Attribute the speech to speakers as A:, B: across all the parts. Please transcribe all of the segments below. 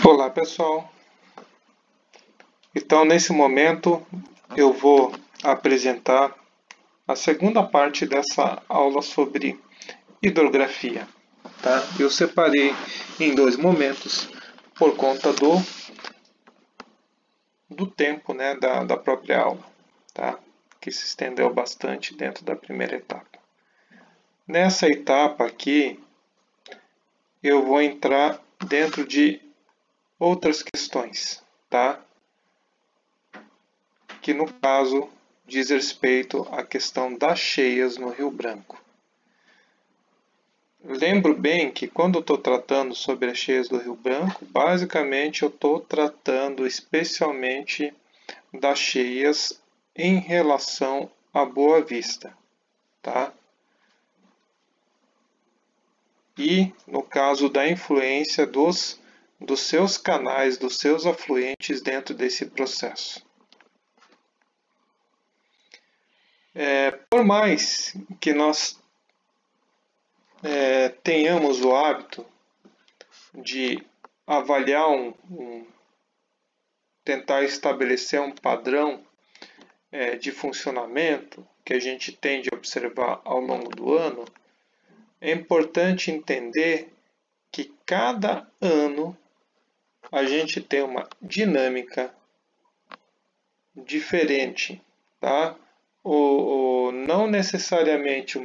A: Olá pessoal, então nesse momento eu vou apresentar a segunda parte dessa aula sobre hidrografia. Tá? Eu separei em dois momentos por conta do tempo, né, da própria aula, tá? Que se estendeu bastante dentro da primeira etapa. Nessa etapa aqui eu vou entrar dentro de outras questões, tá? Que no caso diz respeito à questão das cheias no Rio Branco. Lembro bem que quando eu estou tratando sobre as cheias do Rio Branco, basicamente eu estou tratando especialmente das cheias em relação à Boa Vista, tá? E no caso da influência dos seus canais, dos seus afluentes dentro desse processo. Por mais que nós tenhamos o hábito de avaliar tentar estabelecer um padrão de funcionamento que a gente tende a observar ao longo do ano, é importante entender que cada ano a gente tem uma dinâmica diferente, tá? Não necessariamente a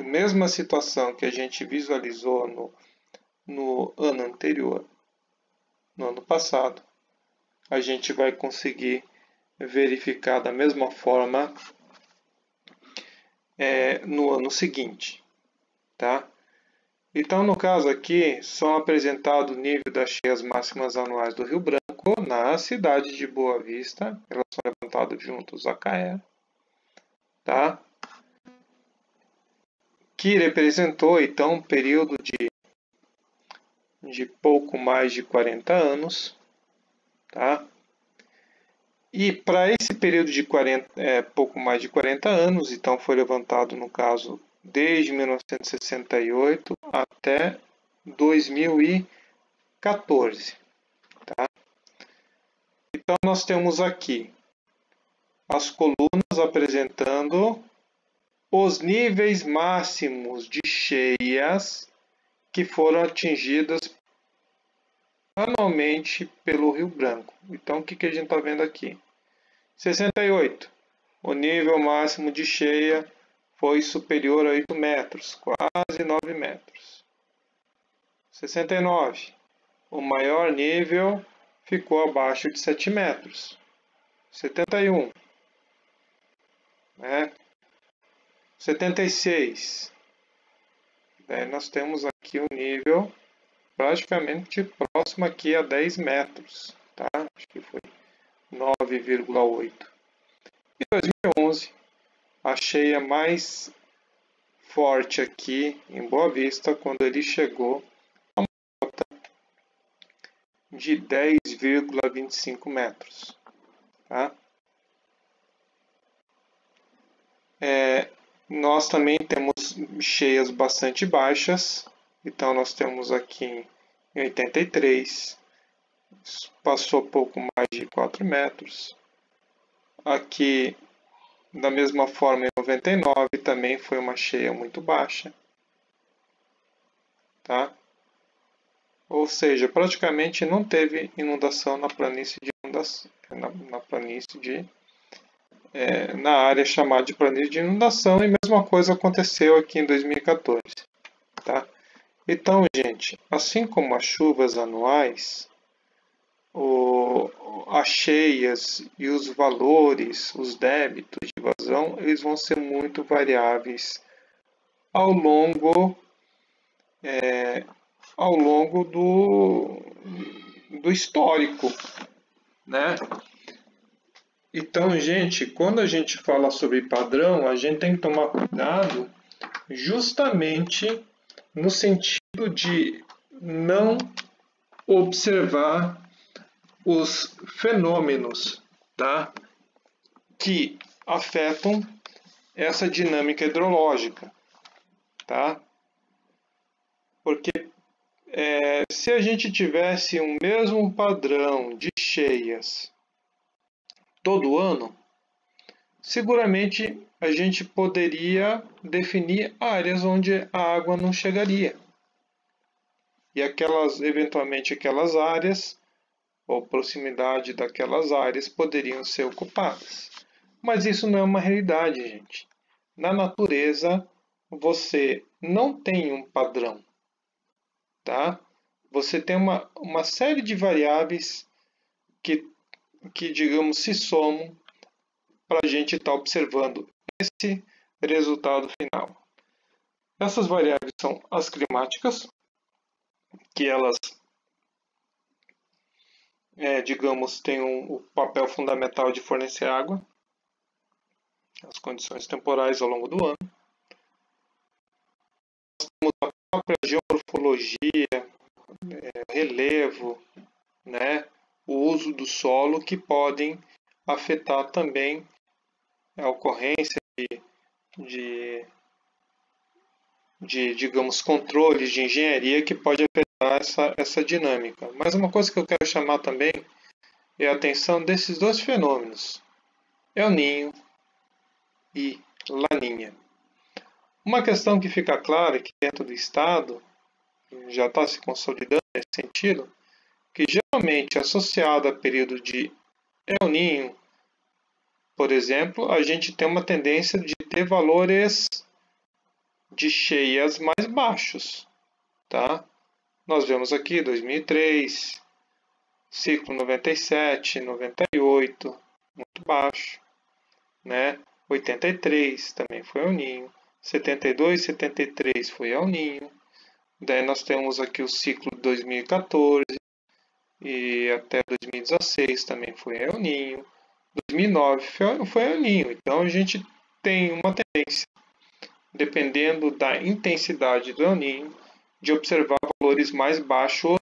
A: mesma situação que a gente visualizou no ano anterior, no ano passado, a gente vai conseguir verificar da mesma forma no ano seguinte, tá? Então, no caso aqui, são apresentados o nível das cheias máximas anuais do Rio Branco na cidade de Boa Vista, elas são levantadas juntos a CAE, tá? Que representou então um período de pouco mais de 40 anos, tá? E para esse período de pouco mais de 40 anos, então foi levantado no caso desde 1968 até 2014, tá? Então nós temos aqui as colunas apresentando os níveis máximos de cheias que foram atingidas anualmente pelo Rio Branco. Então, o que a gente está vendo aqui? 68. O nível máximo de cheia foi superior a 8 metros, quase 9 metros. 69. O maior nível ficou abaixo de 7 metros. 71. 76. Daí nós temos aqui o nível praticamente próximo aqui a 10 metros, tá? Acho que foi 9,8. E 2011, a cheia mais forte aqui em Boa Vista, quando ele chegou a uma cota de 10,25 metros, tá? Nós também temos cheias bastante baixas, então nós temos aqui em 83, passou pouco mais de 4 metros. Aqui, da mesma forma, em 99 também foi uma cheia muito baixa, tá? Ou seja, praticamente não teve inundação na planície na área chamada de planície de inundação, e a mesma coisa aconteceu aqui em 2014, tá? Então, gente, assim como as chuvas anuais, as cheias e os valores, os débitos de vazão, eles vão ser muito variáveis ao longo do histórico, né? Então, gente, quando a gente fala sobre padrão, a gente tem que tomar cuidado justamente no sentido de não observar os fenômenos, tá? Que afetam essa dinâmica hidrológica, tá? Porque Se a gente tivesse um mesmo padrão de cheias todo ano, seguramente a gente poderia definir áreas onde a água não chegaria. E eventualmente aquelas áreas, ou proximidade daquelas áreas, poderiam ser ocupadas. Mas isso não é uma realidade, gente. Na natureza, você não tem um padrão, tá? Você tem uma série de variáveis que digamos, se somam para a gente estar observando esse resultado final. Essas variáveis são as climáticas, que elas, digamos, têm o papel fundamental de fornecer água, as condições temporais ao longo do ano. Nós temos a própria geomorfologia, relevo, né, o uso do solo, que podem afetar também a ocorrência de digamos, controles de engenharia que pode afetar essa dinâmica. Mas uma coisa que eu quero chamar também é a atenção desses dois fenômenos, El Niño e Laninha. Uma questão que fica clara é que dentro do Estado, já está se consolidando nesse sentido, que geralmente associado a período de El Niño, por exemplo, a gente tem uma tendência de ter valores de cheias mais baixos, tá? Nós vemos aqui 2003, ciclo 97, 98, muito baixo, né? 83 também foi El Niño, 72, 73 foi El Niño. Daí nós temos aqui o ciclo de 2014 e até 2016 também foi El Niño. 2009 foi El Niño. Então a gente tem uma tendência, dependendo da intensidade do El Niño, de observar valores mais baixos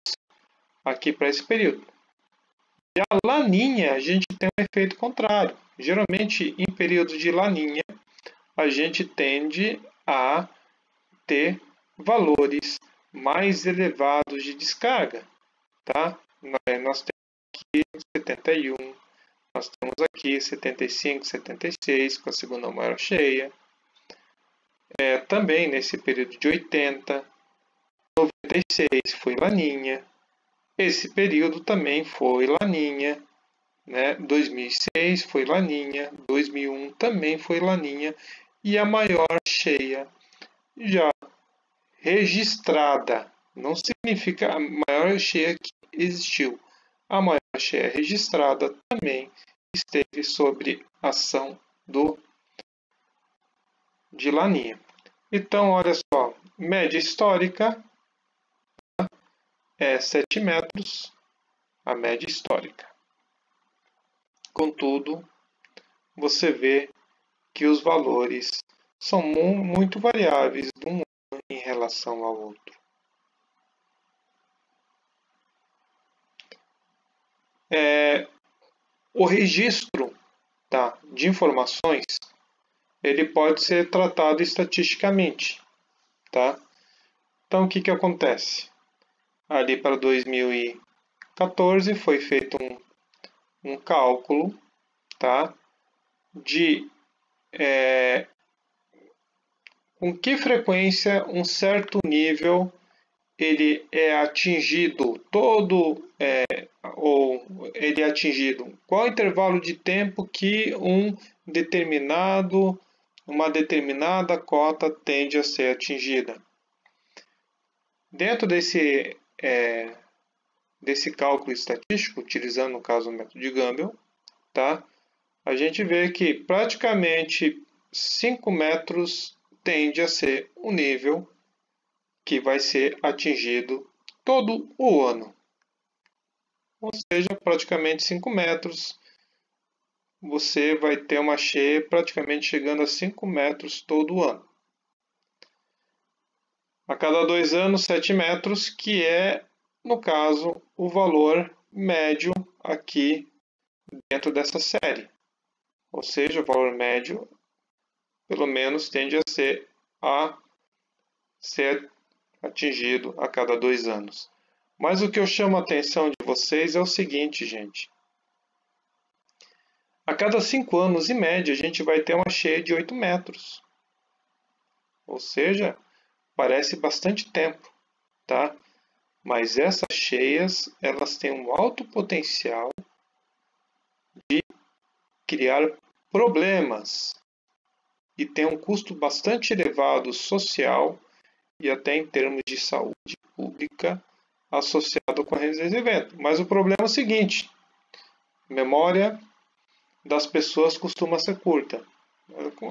A: aqui para esse período. E a Laninha, a gente tem um efeito contrário. Geralmente, em períodos de Laninha, a gente tende a ter valores mais elevados de descarga, tá? Nós temos aqui 71, nós temos aqui 75, 76, com a segunda maior cheia. Também nesse período de 80, 96 foi Laninha. Esse período também foi Laninha, né? 2006 foi Laninha, 2001 também foi Laninha, e a maior cheia já registrada, não significa a maior cheia que existiu, a maior cheia registrada também esteve sob ação de Laninha. Então, olha só, média histórica é 7 metros, a média histórica. Contudo, você vê que os valores são muito variáveis de um ano em relação ao outro. O registro, tá, de informações, ele pode ser tratado estatisticamente, tá? Então, o que acontece? Ali para 2014 foi feito um cálculo, tá, de com que frequência um certo nível ele é atingido ou ele é atingido, qual intervalo de tempo que uma determinada cota tende a ser atingida. Dentro desse cálculo estatístico, utilizando no caso o método de Gumbel, tá? A gente vê que praticamente 5 metros tende a ser um nível que vai ser atingido todo o ano. Ou seja, praticamente 5 metros, você vai ter uma cheia praticamente chegando a 5 metros todo o ano. A cada 2 anos, 7 metros, que é, no caso, o valor médio aqui dentro dessa série. Ou seja, o valor médio, pelo menos, tende a ser atingido a cada 2 anos. Mas o que eu chamo a atenção de vocês é o seguinte, gente. A cada 5 anos, em média, a gente vai ter uma cheia de 8 metros. Ou seja, parece bastante tempo, tá? Mas essas cheias, elas têm um alto potencial de criar problemas e tem um custo bastante elevado social e até em termos de saúde pública associado com esses eventos. Mas o problema é o seguinte, memória das pessoas costuma ser curta.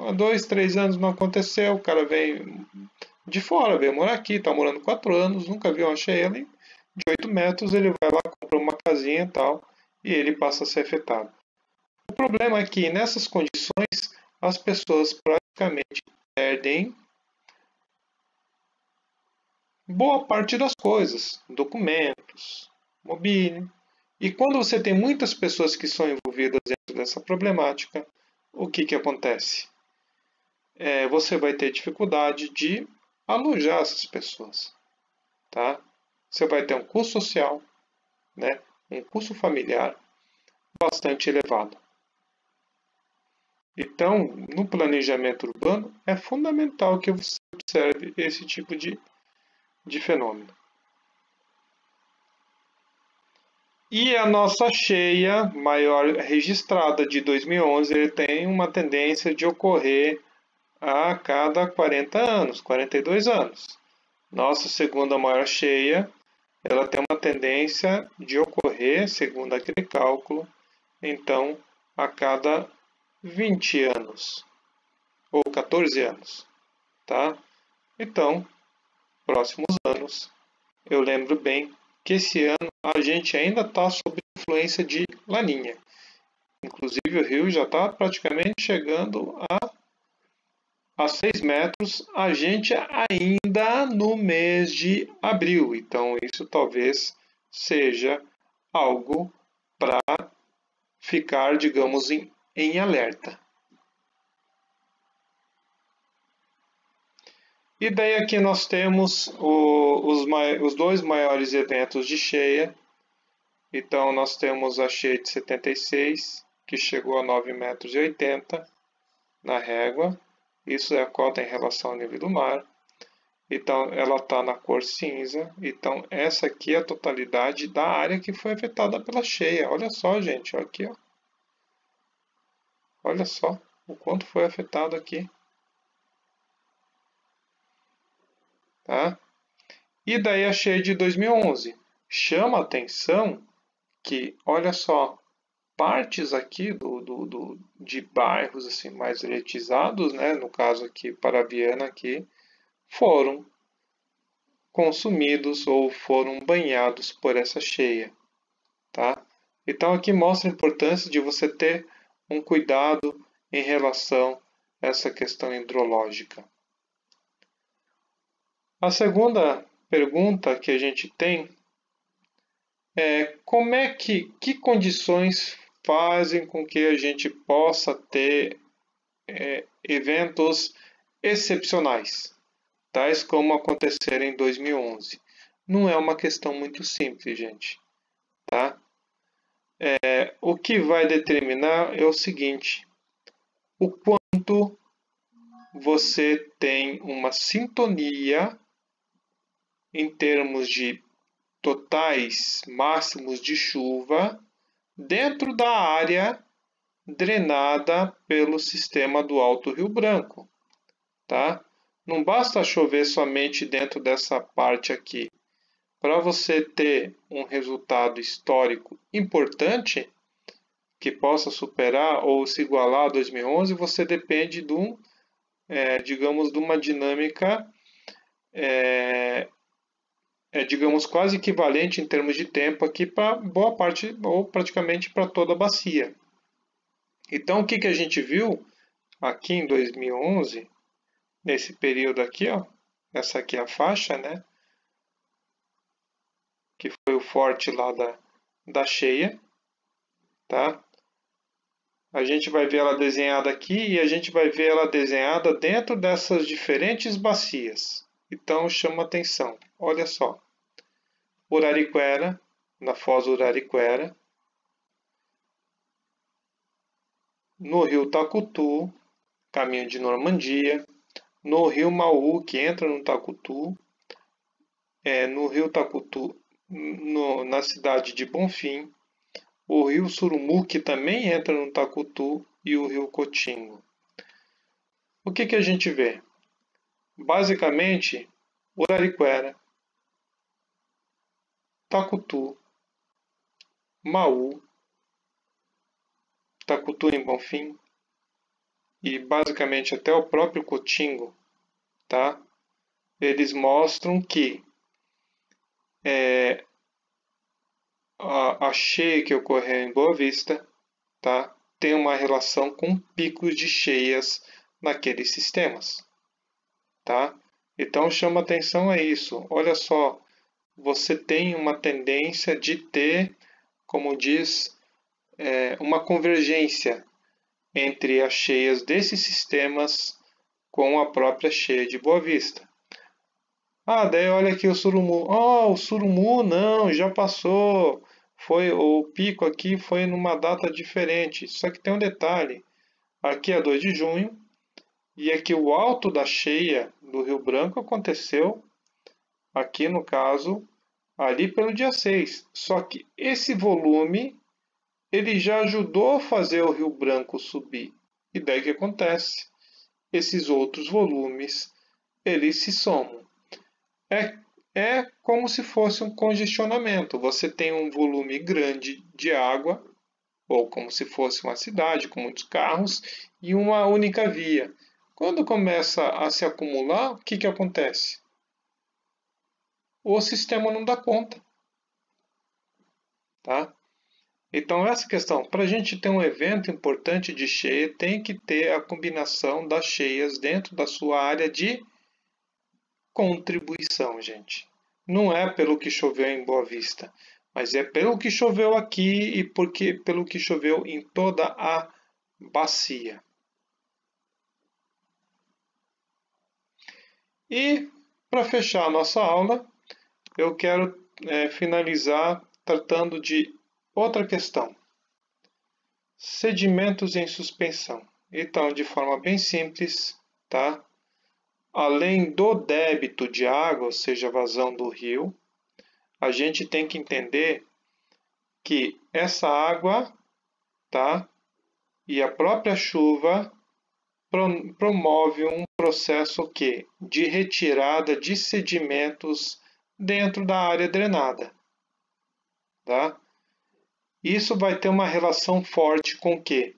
A: Há 2, 3 anos não aconteceu, o cara vem de fora, veio morar aqui, está morando 4 anos, nunca viu uma cheia de 8 metros, ele vai lá, compra uma casinha e tal, e ele passa a ser afetado. O problema é que nessas condições as pessoas praticamente perdem boa parte das coisas, documentos, mobília. E quando você tem muitas pessoas que são envolvidas dentro dessa problemática, o que acontece? Você vai ter dificuldade de alojar essas pessoas. Tá? Você vai ter um custo social, né? Um custo familiar bastante elevado. Então, no planejamento urbano, é fundamental que você observe esse tipo de fenômeno. E a nossa cheia maior registrada de 2011 ele tem uma tendência de ocorrer a cada 40 anos, 42 anos. Nossa segunda maior cheia, ela tem uma tendência de ocorrer, segundo aquele cálculo, então a cada 20 anos ou 14 anos, tá? Então, próximos anos, eu lembro bem que esse ano a gente ainda está sob influência de Laninha. Inclusive o rio já está praticamente chegando a 6 metros, a gente ainda no mês de abril. Então isso talvez seja algo para ficar, digamos, em alerta. E daí aqui nós temos os dois maiores eventos de cheia. Então nós temos a cheia de 76, que chegou a 9,80 metros na régua. Isso é a cota em relação ao nível do mar. Então ela está na cor cinza. Então essa aqui é a totalidade da área que foi afetada pela cheia. Olha só, gente, aqui, ó. Olha só o quanto foi afetado aqui. Tá? E daí a cheia de 2011. Chama a atenção que, olha só, partes aqui de bairros assim, mais elitizados, né, no caso aqui Parabiana, aqui, foram consumidos ou foram banhados por essa cheia. Tá? Então aqui mostra a importância de você ter um cuidado em relação a essa questão hidrológica. A segunda pergunta que a gente tem é que condições fazem com que a gente possa ter eventos excepcionais, tais como aconteceram em 2011. Não é uma questão muito simples, gente. Tá? O que vai determinar é o seguinte: o quanto você tem uma sintonia em termos de totais máximos de chuva dentro da área drenada pelo sistema do Alto Rio Branco. Tá? Não basta chover somente dentro dessa parte aqui. Para você ter um resultado histórico importante, que possa superar ou se igualar a 2011, você depende digamos, de uma dinâmica digamos, quase equivalente em termos de tempo aqui para boa parte ou praticamente para toda a bacia. Então, o que a gente viu aqui em 2011, nesse período aqui, ó, essa aqui é a faixa, né, que foi o forte lá da cheia, tá? A gente vai ver ela desenhada aqui e a gente vai ver ela desenhada dentro dessas diferentes bacias. Então, chama atenção. Olha só. Urariquera, na foz do Urariquera, no rio Tacutu, caminho de Normandia, no rio Maú, que entra no Tacutu, no rio Tacutu, na cidade de Bonfim, o rio Surumu, que também entra no Tacutu, e o rio Cotingo. O que a gente vê? Basicamente, Urariquera, Tacutu, Maú, Tacutu em Bonfim e basicamente até o próprio Cotingo, tá? Eles mostram que a cheia que ocorreu em Boa Vista, tá? Tem uma relação com picos de cheias naqueles sistemas, tá? Então chama atenção a isso. Olha só, você tem uma tendência de ter, como diz, uma convergência entre as cheias desses sistemas com a própria cheia de Boa Vista. Daí olha aqui o Surumu. O Surumu não, já passou. Foi o pico aqui foi numa data diferente. Só que tem um detalhe. Aqui é 2 de junho e aqui o alto da cheia do Rio Branco aconteceu aqui no caso ali pelo dia 6. Só que esse volume ele já ajudou a fazer o Rio Branco subir. E daí o que acontece? Esses outros volumes, eles se somam. É como se fosse um congestionamento. Você tem um volume grande de água, ou como se fosse uma cidade com muitos carros, e uma única via. Quando começa a se acumular, o que acontece? O sistema não dá conta. Tá? Então, essa questão, para a gente ter um evento importante de cheia, tem que ter a combinação das cheias dentro da sua área de contribuição, gente. Não é pelo que choveu em Boa Vista, mas é pelo que choveu aqui e pelo que choveu em toda a bacia. E, para fechar a nossa aula, eu quero finalizar tratando de outra questão. Sedimentos em suspensão. Então, de forma bem simples, tá? Além do débito de água, ou seja, a vazão do rio, a gente tem que entender que essa água, tá? E a própria chuva promove um processo que de retirada de sedimentos dentro da área drenada, tá? Isso vai ter uma relação forte com o quê?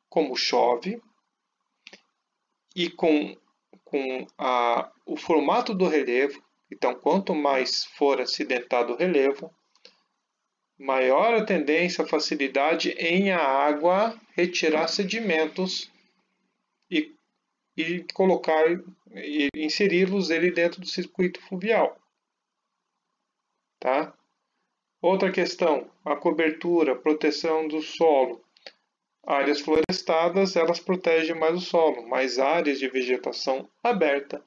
A: Como chove e com o formato do relevo. Então, quanto mais for acidentado o relevo, maior a tendência, a facilidade em a água retirar sedimentos e colocar e inseri-los ele dentro do circuito fluvial. Tá? Outra questão, a cobertura, proteção do solo. Áreas florestadas, elas protegem mais o solo, mas áreas de vegetação aberta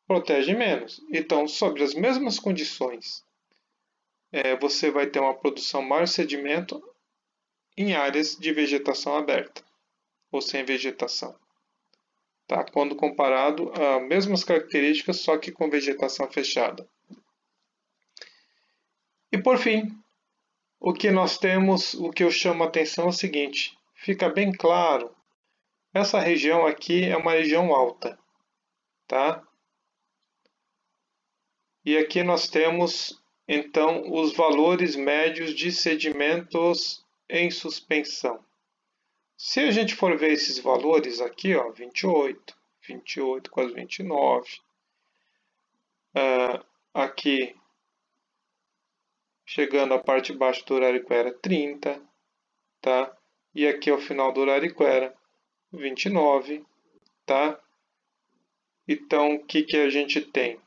A: protegem menos. Então, sobre as mesmas condições, você vai ter uma produção maior de sedimento em áreas de vegetação aberta ou sem vegetação. Tá? Quando comparado a mesmas características, só que com vegetação fechada. E por fim, o que nós temos, o que eu chamo a atenção é o seguinte, fica bem claro, essa região aqui é uma região alta, tá? E aqui nós temos, então, os valores médios de sedimentos em suspensão. Se a gente for ver esses valores aqui, ó, 28, quase 29, aqui chegando à parte de baixo do Urariquera, 30, tá? E aqui ao final do Urariquera, 29, tá? Então, o que a gente tem?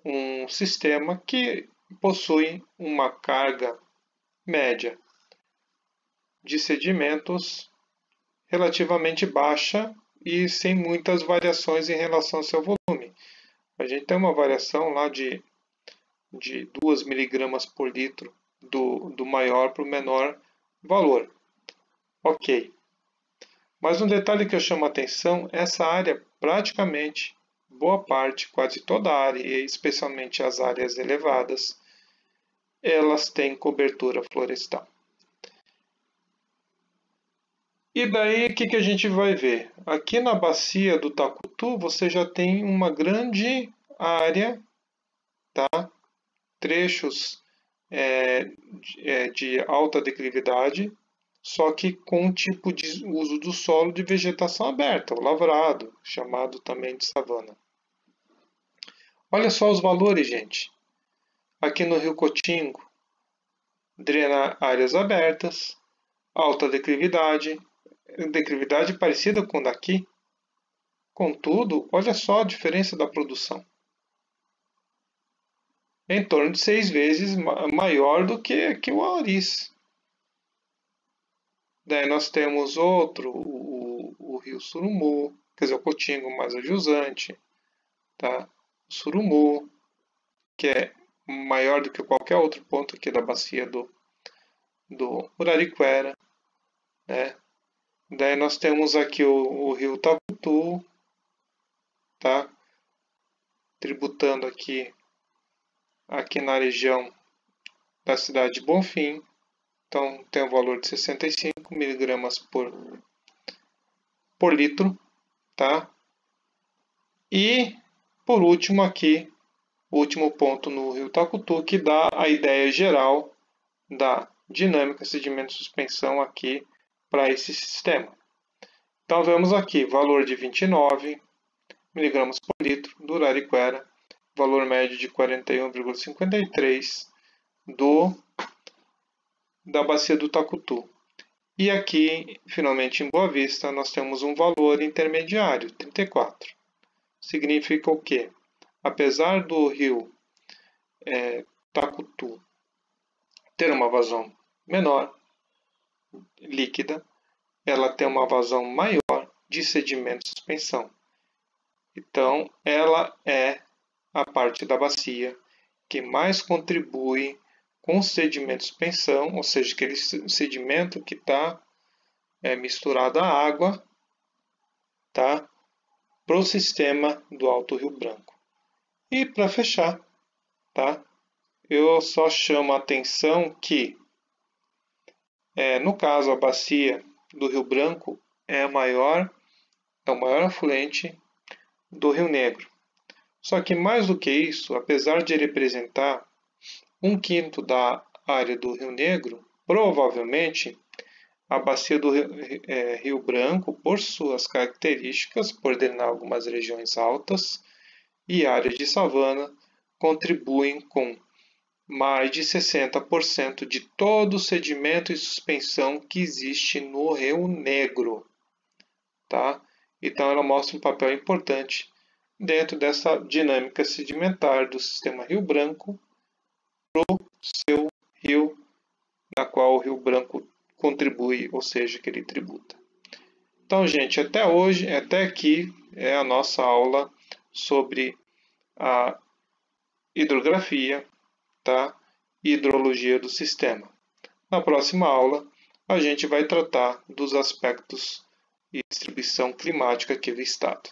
A: Um sistema que possui uma carga média de sedimentos relativamente baixa e sem muitas variações em relação ao seu volume. A gente tem uma variação lá de de 2 miligramas por litro do maior para o menor valor. Ok. Mas um detalhe que eu chamo a atenção, essa área praticamente, boa parte, quase toda a área, e especialmente as áreas elevadas, elas têm cobertura florestal. E daí, o que a gente vai ver? Aqui na bacia do Tacutu, você já tem uma grande área, tá? Trechos de alta declividade, só que com um tipo de uso do solo de vegetação aberta, o lavrado, chamado também de savana. Olha só os valores, gente. Aqui no Rio Cotingo, drena áreas abertas, alta declividade parecida com daqui. Contudo, olha só a diferença da produção. Em torno de 6 vezes maior do que o Auris. Daí nós temos outro, o Rio Surumu, quer dizer, o Cotingo mais a jusante, tá? O Surumu, que é maior do que qualquer outro ponto aqui da bacia do Urariquera, né? Daí nós temos aqui o Rio Tacutu, tá? Tributando aqui na região da cidade de Bonfim. Então tem um valor de 65 miligramas por litro, tá? E por último aqui, o último ponto no Rio Tacutu, que dá a ideia geral da dinâmica sedimento-suspensão aqui para esse sistema. Então vemos aqui valor de 29 miligramas por litro do Urariquera, valor médio de 41,53 da bacia do Tacutu. E aqui, finalmente em Boa Vista, nós temos um valor intermediário, 34. Significa o quê? Apesar do rio Tacutu ter uma vazão menor, líquida, ela tem uma vazão maior de sedimento suspensão. Então, ela é a parte da bacia que mais contribui com o sedimento suspensão, ou seja, aquele sedimento que está misturado à água, tá? Para o sistema do Alto Rio Branco. E para fechar, tá? Eu só chamo a atenção que, no caso, a bacia do Rio Branco é o maior afluente do Rio Negro. Só que mais do que isso, apesar de representar 1/5 da área do Rio Negro, provavelmente a bacia do Rio Branco, por suas características, por drenar algumas regiões altas e áreas de savana, contribuem com mais de 60% de todo o sedimento e suspensão que existe no Rio Negro. Tá? Então ela mostra um papel importante dentro dessa dinâmica sedimentar do sistema Rio Branco para o seu rio, na qual o Rio Branco contribui, ou seja, que ele tributa. Então, gente, até hoje, até aqui é a nossa aula sobre a hidrografia, tá? E hidrologia do sistema. Na próxima aula, a gente vai tratar dos aspectos e distribuição climática aqui do estado.